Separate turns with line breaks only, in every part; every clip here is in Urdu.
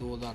2000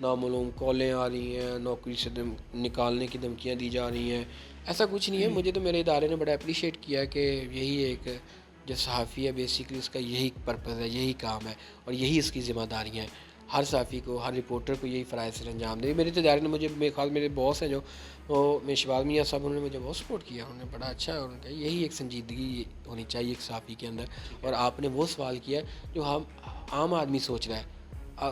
نامعلوم کالیں آ رہی ہیں, نوکری سے نکالنے کی دھمکیاں دی جا رہی ہیں. ایسا کچھ نہیں ہے. مجھے تو میرے ادارے نے بڑا اپریشیٹ کیا کہ یہی ایک جو صحافی ہے بیسیکلی اس کا یہی پرپز ہے, یہی کام ہے اور یہی اس کی ذمہ داریاں ہیں. ہر صحافی کو, ہر رپورٹر کو یہی فرائض سر انجام دے. میرے ادارے نے مجھے, میرے خیال میرے باس ہیں جو وہ شہباز میاں صاحب, انہوں نے مجھے بہت سپورٹ کیا. انہوں نے بڑا اچھا, انہوں نے کہا یہی ایک سنجیدگی ہونی چاہیے ایک صحافی کے اندر. اور آپ نے وہ سوال کیا جو ہم عام آدمی سوچ رہا ہے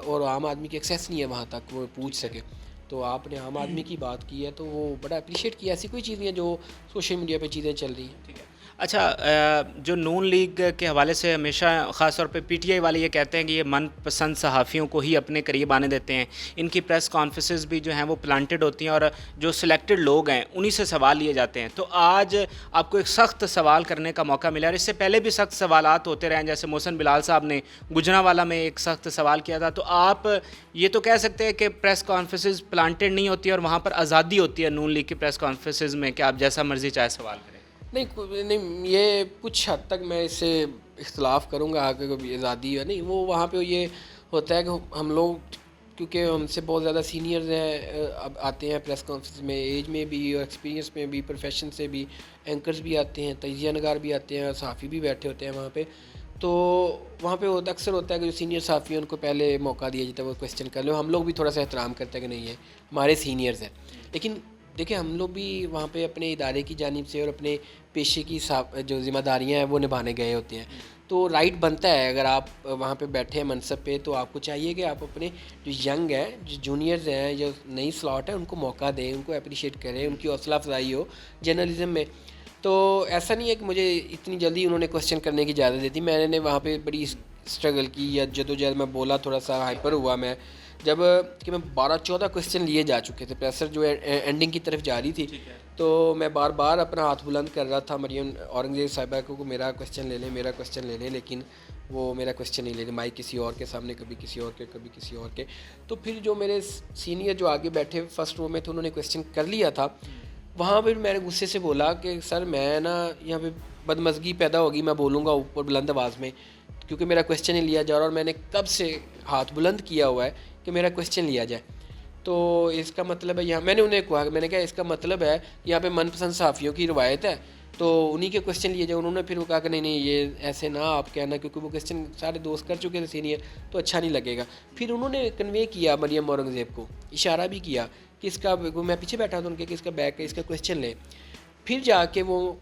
اور عام آدمی کی ایکسیس نہیں ہے وہاں تک وہ پوچھ سکے. تو آپ نے عام آدمی کی بات کی ہے تو وہ بڑا اپریشیٹ کیا. ایسی کوئی چیز نہیں ہے جو سوشل میڈیا پہ چیزیں چل رہی ہیں.
اچھا, جو نون لیگ کے حوالے سے ہمیشہ خاص طور پہ پی ٹی آئی والے یہ کہتے ہیں کہ یہ من پسند صحافیوں کو ہی اپنے قریب آنے دیتے ہیں, ان کی پریس کانفرنسز بھی جو ہیں وہ پلانٹڈ ہوتی ہیں اور جو سلیکٹڈ لوگ ہیں انہی سے سوال لیے جاتے ہیں. تو آج آپ کو ایک سخت سوال کرنے کا موقع ملا, اور اس سے پہلے بھی سخت سوالات ہوتے رہے ہیں, جیسے محسن بلال صاحب نے گجرانوالہ میں ایک سخت سوال کیا تھا. تو آپ یہ تو کہہ سکتے ہیں کہ پریس کانفرنسز پلانٹڈ نہیں ہوتی اور وہاں پر آزادی ہوتی ہے نون لیگ کی پریس کانفرنسز میں کہ آپ جیسا مرضی چاہے سوال کریں؟
نہیں, یہ کچھ حد تک میں اس سے اختلاف کروں گا کہ کبھی آزادی ہے نہیں. وہ وہاں پہ یہ ہوتا ہے کہ ہم لوگ کیونکہ ہم سے بہت زیادہ سینئرز ہیں, اب آتے ہیں پریس کانفرنس میں, ایج میں بھی اور ایکسپیرینس میں بھی, پروفیشن سے بھی, اینکرز بھی آتے ہیں, تجزیہ نگار بھی آتے ہیں, صحافی بھی بیٹھے ہوتے ہیں وہاں پہ. تو وہاں پہ اکثر ہوتا ہے کہ جو سینئر صحافی ہیں ان کو پہلے موقع دیا جاتا ہے وہ کویسچن کر لو. ہم لوگ بھی تھوڑا سا احترام کرتے ہیں کہ نہیں ہے ہمارے سینئرز ہیں. لیکن دیکھیں ہم لوگ بھی وہاں پہ اپنے ادارے کی جانب سے اور اپنے پیشے کی جو ذمہ داریاں ہیں وہ نبھانے گئے ہوتے ہیں. تو رائٹ بنتا ہے اگر آپ وہاں پہ بیٹھے ہیں منصب پہ تو آپ کو چاہیے کہ آپ اپنے جو ینگ ہیں, جو جونیئرز ہیں, جو نئی سلاٹ ہے, ان کو موقع دیں, ان کو اپریشیٹ کریں, ان کی حوصلہ افزائی ہو جرنلزم میں. تو ایسا نہیں ہے کہ مجھے اتنی جلدی انہوں نے کویسچن کرنے کی اجازت دی تھی. میں نے وہاں پہ بڑی اسٹرگل کی یا جدوجہد میں بولا, تھوڑا سا ہائپر ہوا میں جب کہ میں 12-14 کویسچن لیے جا چکے تھے, پریسر جو اینڈنگ کی طرف جا رہی تھی. تو میں بار بار اپنا ہاتھ بلند کر رہا تھا مریم اورنگزیب صاحبہ کو میرا کویسچن لے لیں, میرا کویسچن لے لیں, لیکن وہ میرا کویسچن نہیں لے لیں. مائک کسی اور کے سامنے, کبھی کسی اور کے, کبھی کسی اور کے. تو پھر جو میرے سینئر جو آگے بیٹھے فرسٹ رو میں تھے انہوں نے کویسچن کر لیا تھا. وہاں پھر میں نے غصے سے بولا کہ سر میں نا یہاں پہ بدمزگی پیدا ہوگی, میں بولوں گا اوپر بلند آواز میں کیونکہ میرا کویسچن نہیں لیا جا رہا, اور میں نے کب سے ہاتھ بلند کیا ہوا ہے کہ میرا کویسچن لیا جائے. تو اس کا مطلب ہے یہاں میں نے انہیں کہا کہ میں نے کہا اس کا مطلب ہے یہاں پہ من پسند صحافیوں کی روایت ہے تو انہی کے کویسچن لیے جائے. انہوں نے پھر وہ کہا کہ نہیں یہ ایسے نہ آپ کہنا, کیونکہ وہ کویسچن سارے دوست کر چکے تھے سینئر, تو اچھا نہیں لگے گا. پھر انہوں نے کنوے کیا مریم اورنگزیب کو, اشارہ بھی کیا کہ اس کا, میں پیچھے بیٹھا تھا ان کے, کہ اس کا بیک ہے, اس کا کویسچن لیں. پھر جا کے وہ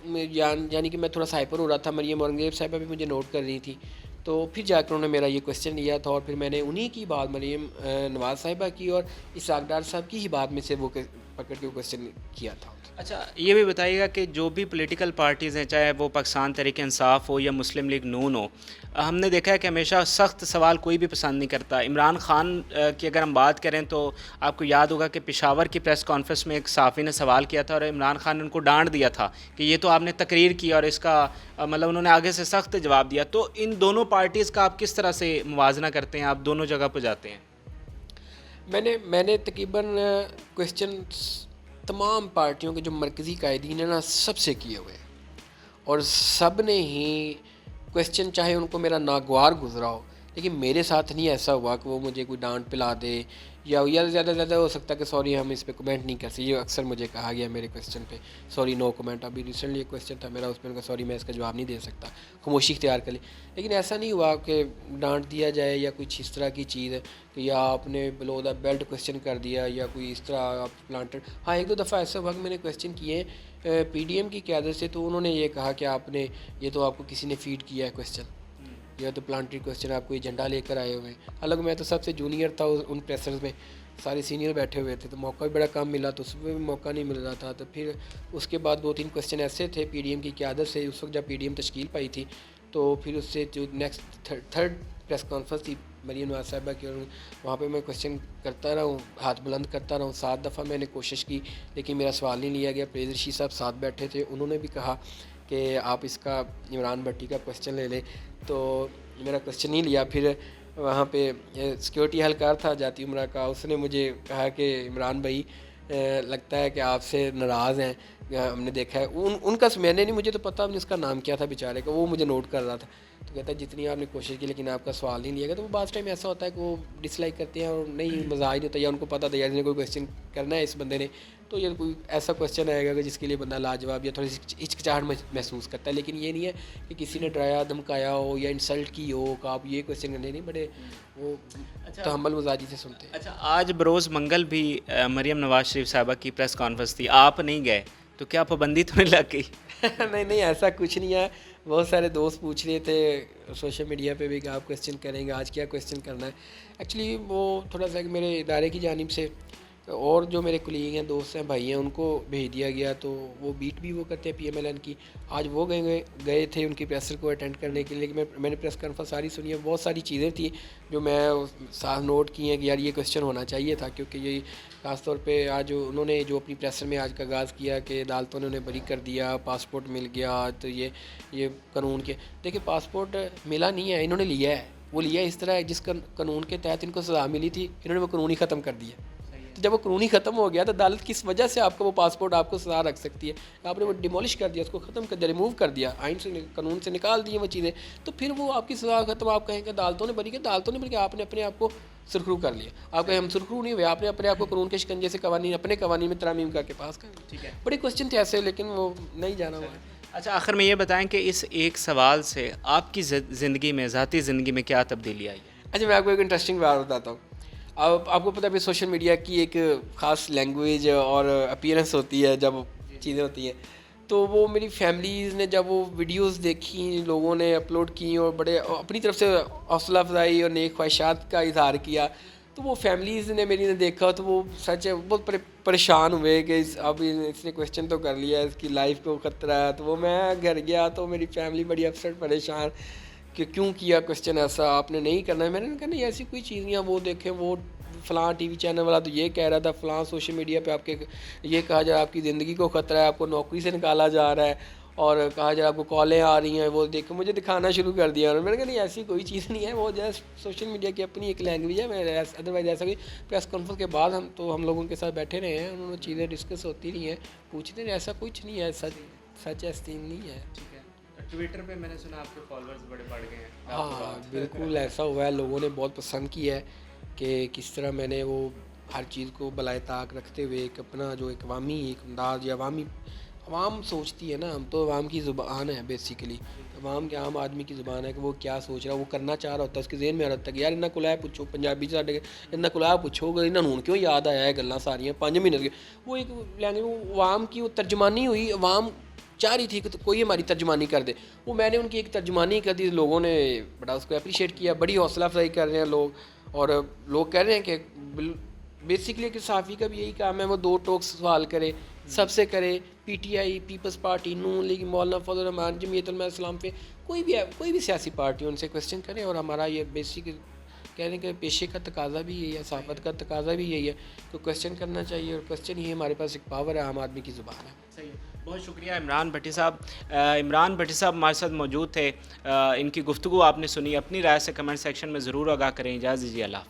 یعنی کہ میں تھوڑا سا ہائپر ہو رہا تھا, مریم اورنگزیب صاحبہ بھی مجھے نوٹ کر رہی تھی. تو پھر جا کر انہوں نے میرا یہ کویسچن لیا تھا, اور پھر میں نے انہی کی بات مریم نواز صاحبہ کی اور اسحاق ڈار صاحب کی ہی بات میں سے وہ پکڑ کے کویسچن کیا تھا.
اچھا, یہ بھی بتائیے گا کہ جو بھی پولیٹیکل پارٹیز ہیں, چاہے وہ پاکستان تحریک انصاف ہو یا مسلم لیگ نون ہو, ہم نے دیکھا ہے کہ ہمیشہ سخت سوال کوئی بھی پسند نہیں کرتا. عمران خان کی اگر ہم بات کریں تو آپ کو یاد ہوگا کہ پشاور کی پریس کانفرنس میں ایک صحافی نے سوال کیا تھا اور عمران خان نے ان کو ڈانٹ دیا تھا کہ یہ تو آپ نے تقریر کی, اور اس کا مطلب انہوں نے آگے سے سخت جواب دیا. تو ان دونوں پارٹیز کا آپ کس طرح سے موازنہ کرتے ہیں, آپ دونوں جگہ پہ جاتے ہیں؟
میں نے تقریباً کویسچن تمام پارٹیوں کے جو مرکزی قائدین ہیں نا سب سے کیے ہوئے ہیں, اور سب نے ہی کویسچن چاہے ان کو میرا ناگوار گزرا ہو, لیکن میرے ساتھ نہیں ایسا ہوا کہ وہ مجھے کوئی ڈانٹ پلا دے یا زیادہ زیادہ ہو سکتا ہے کہ سوری ہم اس پہ کمنٹ نہیں کر سکتے. یہ اکثر مجھے کہا گیا میرے کویسچن پہ, سوری نو کمنٹ. ابھی ریسنٹلی ایک کویسچن تھا میرا, اس میں سوری میں اس کا جواب نہیں دے سکتا, خاموشی اختیار کر لی. لیکن ایسا نہیں ہوا کہ ڈانٹ دیا جائے یا کچھ اس طرح کی چیز ہے کہ یا آپ نے بلو دا بیلٹ کویسچن کر دیا یا کوئی اس طرح آپ پلانٹڈ. ہاں ایک دو دفعہ ایسا ہوا کہ میں نے کویسچن کیے پی ڈی ایم کی قیادت سے, تو انہوں نے یہ کہا کہ آپ نے یہ تو آپ کو کسی نے فیڈ کیا ہے کویسچن, یا تو پلانٹڈ کویسچن, آپ کو ایجنڈا لے کر آئے ہوئے ہیں. حالانکہ میں تو سب سے جونیئر تھا ان پریسرز میں, سارے سینئر بیٹھے ہوئے تھے, تو موقع بھی بڑا کم ملا, تو اس میں بھی موقع نہیں مل رہا تھا. تو پھر اس کے بعد 2-3 کویسچن ایسے تھے پی ڈی ایم کی قیادت سے, اس وقت جب پی ڈی ایم تشکیل پائی تھی, تو پھر اس سے جو نیکسٹ تھرڈ پریس کانفرنس تھی مریم نواز صاحبہ کی, اور وہاں پہ میں کویسچن کرتا رہا ہوں, ہاتھ بلند کرتا رہا ہوں. 7 دفعہ میں نے کوشش کی لیکن میرا سوال نہیں لیا گیا. پریز رشید صاحب ساتھ بیٹھے تھے, انہوں نے بھی کہا کہ آپ اس کا عمران بھٹی کا کویسچن لے لیں, تو میرا کویسچن نہیں لیا. پھر وہاں پہ سیکورٹی اہلکار تھا جاتی عمرہ کا, اس نے مجھے کہا کہ عمران بھائی لگتا ہے کہ آپ سے ناراض ہیں, ہم نے دیکھا ہے ان کا میں نے نہیں، مجھے تو پتا نہیں اس کا نام کیا تھا بیچارے کا، وہ مجھے نوٹ کر رہا تھا تو کہتا ہے جتنی آپ نے کوشش کی لیکن آپ کا سوال نہیں لیا گیا. تو وہ بعض ٹائم ایسا ہوتا ہے کہ وہ ڈس لائک کرتے ہیں اور نہیں مزاج نہیں ہوتا، یا ان کو پتہ تھا یار نے کوئی کویشچن کرنا ہے اس بندے نے تو یہ کوئی ایسا کویشچن آئے گا کہ جس کے لیے بندہ لاجواب یا تھوڑی سی ہچکچاہٹ محسوس کرتا ہے. لیکن یہ نہیں ہے کہ کسی نے ڈرایا دھمکایا ہو یا انسلٹ کی ہو کہ آپ یہ کویشچن کرنے نہیں، بڑے وہ تحمل مزاجی سے سنتے ہیں.
اچھا، آج بروز منگل بھی مریم نواز شریف صاحبہ کی پریس کانفرنس تھی، آپ نہیں گئے تو کیا پابندی تو نہیں لگ گئی؟
نہیں ایسا کچھ نہیں ہے. بہت سارے دوست پوچھ رہے تھے سوشل میڈیا پہ بھی کہ آپ کویشچن کریں گے، آج کیا کویشچن کرنا ہے. ایکچولی وہ تھوڑا سا میرے ادارے کی جانب سے اور جو میرے کلیگ ہیں دوست ہیں بھائی ہیں ان کو بھیج دیا گیا، تو وہ بیٹ بھی وہ کرتے ہیں پی ایم ایل این کی. آج وہ گئے تھے ان کی پریسر کو اٹینڈ کرنے کے لیے، لیکن میں نے پریس کانفرنس ساری سنی ہے. بہت ساری چیزیں تھیں جو میں ساتھ نوٹ کی ہیں کہ یار یہ کویشچن ہونا چاہیے تھا، کیونکہ یہ خاص طور پہ آج انہوں نے جو اپنی پریسر میں آج کا آغاز کیا کہ عدالتوں نے انہیں بری کر دیا، پاسپورٹ مل گیا. تو یہ قانون کے دیکھیں پاسپورٹ ملا نہیں ہے، انہوں نے لیا ہے. وہ لیا اس طرح ہے جس قانون کے تحت ان کو سزا ملی تھی، انہوں نے وہ قانون ہی ختم کر دیا. تو جب وہ قانون ہی ختم ہو گیا تو عدالت کس وجہ سے آپ کا وہ پاسپورٹ آپ کو سزا رکھ سکتی ہے؟ آپ نے وہ ڈیمولش کر دیا، اس کو ختم کر دیا، ریموو کر دیا، آئین سے قانون سے نکال دیے وہ چیزیں. تو پھر وہ آپ کی سزا ختم. آپ کہیں کہ عدالتوں نے بری کیا؟ عدالتوں نے بری کیا؟ آپ نے اپنے آپ کو سرخرو کر لیا. آپ کہیں ہم سرخرو نہیں ہوئے، آپ نے اپنے آپ کو قانون کے شکنجے سے قوانین اپنے قوانین میں ترامیم کر کے پاس کر لیا.
ٹھیک ہے.
بڑے کویشچن تھے ایسے، لیکن وہ نہیں جانا ہوا.
اچھا، آخر میں یہ بتائیں کہ اس ایک سوال سے آپ کی زندگی میں، ذاتی زندگی میں کیا تبدیلی آئی ہے؟
اچھا میں آپ کو ایک انٹرسٹنگ بات بتاتا ہوں. آپ کو پتہ ہے سوشل میڈیا کی ایک خاص لینگویج اور اپیئرنس ہوتی ہے جب چیزیں ہوتی ہیں. تو وہ میری فیملیز نے جب وہ ویڈیوز دیکھی لوگوں نے اپلوڈ کی اور بڑے اپنی طرف سے حوصلہ افزائی اور نیک خواہشات کا اظہار کیا، تو وہ فیملیز نے میری نے دیکھا تو وہ سچ ہے بہت پریشان ہوئے کہ اب اس نے کویشچن تو کر لیا، اس کی لائف کو خطرہ ہے. تو وہ میں گھر گیا تو میری فیملی بڑی اپسٹ پریشان کہ کیوں کیا کویشچن ایسا، آپ نے نہیں کرنا ہے. میں نے کہا نہیں ایسی کوئی چیز نہیں ہے. وہ دیکھیں وہ فلاں ٹی وی چینل والا تو یہ کہہ رہا تھا، فلاں سوشل میڈیا پہ آپ کے یہ کہا جا رہا ہے آپ کی زندگی کو خطرہ ہے، آپ کو نوکری سے نکالا جا رہا ہے، اور کہا جا رہا ہے آپ کو کالیں آ رہی ہیں. وہ دیکھ مجھے دکھانا شروع کر دیا. اور میں نے کہا نہیں ایسی کوئی چیز نہیں ہے. وہ جو ہے سوشل میڈیا کی اپنی ایک لینگویج ہے. میں ادروائز ایسا کوئی پریس کانفرنس کے بعد ہم لوگوں کے ساتھ بیٹھے رہے ہیں، انہوں نے چیزیں ڈسکس ہوتی رہی ہیں، پوچھتے رہے. ایسا کچھ نہیں ہے، سچ ایسی نہیں ہے.
ٹویٹر پہ میں نے سنا آپ کے فالوورز بڑے بڑھ گئے ہیں.
ہاں بالکل ایسا ہوا ہے. لوگوں نے بہت پسند کیا ہے کہ کس طرح میں نے وہ ہر چیز کو بالائے طاق رکھتے ہوئے ایک اپنا جو ایک عوامی ایک انداز یا عوام سوچتی ہے نا، ہم تو عوام کی زبان ہے بیسیکلی. عوام کے عام آدمی کی زبان ہے کہ وہ کیا سوچ رہا ہے، وہ کرنا چاہ رہا ہوتا ہے، اس کے ذہن میں آ رہا ہوتا ہے کہ یار انہیں کلایا پوچھو. پنجابی سے انہیں کلایا پوچھو گا انہوں نے کیوں یاد آیا ہے گلاں ساریاں 5 مہینے کی. وہ ایک لینگویج عوام کی وہ ترجمانی ہوئی. عوام چاہ رہی تھی کہ کوئی ہماری ترجمانی کر دے. وہ میں نے ان کی ایک ترجمانی کر دی. لوگوں نے بڑا اس کو اپریشیٹ کیا، بڑی حوصلہ افزائی کر رہے ہیں لوگ. اور لوگ کہہ رہے ہیں کہ بیسکلی کہ صحافی کا بھی یہی کام ہے وہ 2 ٹوک سوال کرے، سب سے کرے. P T I, People's Party, Noon League, Maulana Fazl الرحمان، جمعیت علماء اسلام پہ کوئی بھی سیاسی پارٹی ان سے کویشچن کرے. اور ہمارا یہ بیسک کہنے کے پیشے کا تقاضا بھی یہی ہے، صحافت کا تقاضا بھی یہی ہے کہ کویشچن کرنا چاہیے. اور کویشچن ہی ہمارے پاس ایک پاور ہے، عام آدمی کی زبان ہے.
صحیح ہے. بہت شکریہ عمران بھٹی صاحب. عمران بھٹی صاحب ہمارے ساتھ موجود تھے. ان کی گفتگو آپ نے سنی. اپنی رائے سے کمنٹ سیکشن میں ضرور آگاہ کریں. اجازت دیجیے. اللہ حافظ.